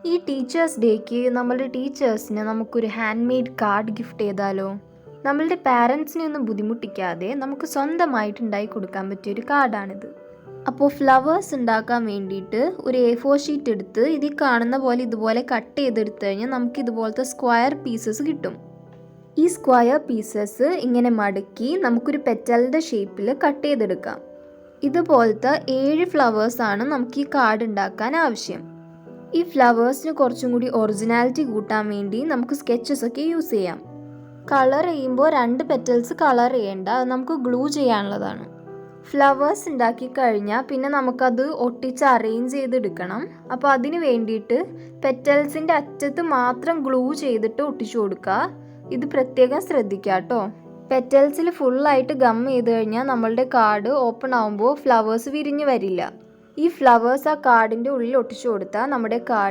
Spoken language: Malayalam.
ഈ ടീച്ചേഴ്സ് ഡേക്ക് നമ്മളുടെ ടീച്ചേഴ്സിന് നമുക്കൊരു ഹാൻഡ് മെയ്ഡ് കാർഡ് ഗിഫ്റ്റ് ചെയ്താലോ? നമ്മളുടെ പാരൻസിനെ ഒന്നും ബുദ്ധിമുട്ടിക്കാതെ നമുക്ക് സ്വന്തമായിട്ട് ഉണ്ടാക്കി കൊടുക്കാൻ പറ്റിയൊരു കാർഡാണിത്. അപ്പോൾ ഫ്ലവേഴ്സ് ഉണ്ടാക്കാൻ വേണ്ടിയിട്ട് ഒരു A4 ഷീറ്റ് എടുത്ത് ഇതിൽ കാണുന്ന പോലെ ഇതുപോലെ കട്ട് ചെയ്തെടുത്തു കഴിഞ്ഞാൽ നമുക്ക് ഇതുപോലത്തെ സ്ക്വയർ പീസസ് കിട്ടും. ഈ സ്ക്വയർ പീസസ് ഇങ്ങനെ മടക്കി നമുക്കൊരു പെറ്റലിൻ്റെ ഷേപ്പിൽ കട്ട് ചെയ്തെടുക്കാം. ഇതുപോലത്തെ 7 ഫ്ലവേഴ്സാണ് നമുക്ക് ഈ കാർഡ് ഉണ്ടാക്കാൻ ആവശ്യം. ഈ ഫ്ലവേഴ്സിന് കുറച്ചും കൂടി ഒറിജിനാലിറ്റി കൂട്ടാൻ വേണ്ടി നമുക്ക് സ്കെച്ചസ് ഒക്കെ യൂസ് ചെയ്യാം. കളർ ചെയ്യുമ്പോൾ 2 പെറ്റൽസ് കളർ ചെയ്യേണ്ട, അത് നമുക്ക് ഗ്ലൂ ചെയ്യാനുള്ളതാണ്. ഫ്ലവേഴ്സ് ഉണ്ടാക്കി കഴിഞ്ഞാൽ പിന്നെ നമുക്കത് ഒട്ടിച്ച് അറേഞ്ച് ചെയ്തെടുക്കണം. അപ്പോൾ അതിന് വേണ്ടിയിട്ട് പെറ്റൽസിൻ്റെ അറ്റത്ത് മാത്രം ഗ്ലൂ ചെയ്തിട്ട് ഒട്ടിച്ചു കൊടുക്കുക. ഇത് പ്രത്യേകം ശ്രദ്ധിക്കുക കേട്ടോ. പെറ്റൽസിൽ ഫുള്ളായിട്ട് ഗം ചെയ്ത് കഴിഞ്ഞാൽ നമ്മളുടെ കാർഡ് ഓപ്പൺ ആകുമ്പോൾ ഫ്ലവേഴ്സ് വിരിഞ്ഞ് വരില്ല. ഈ ഫ്ലവേഴ്സ് ആ കാർഡിൻ്റെ ഉള്ളിൽ ഒട്ടിച്ചു കൊടുത്താൽ നമ്മുടെ കാർഡ്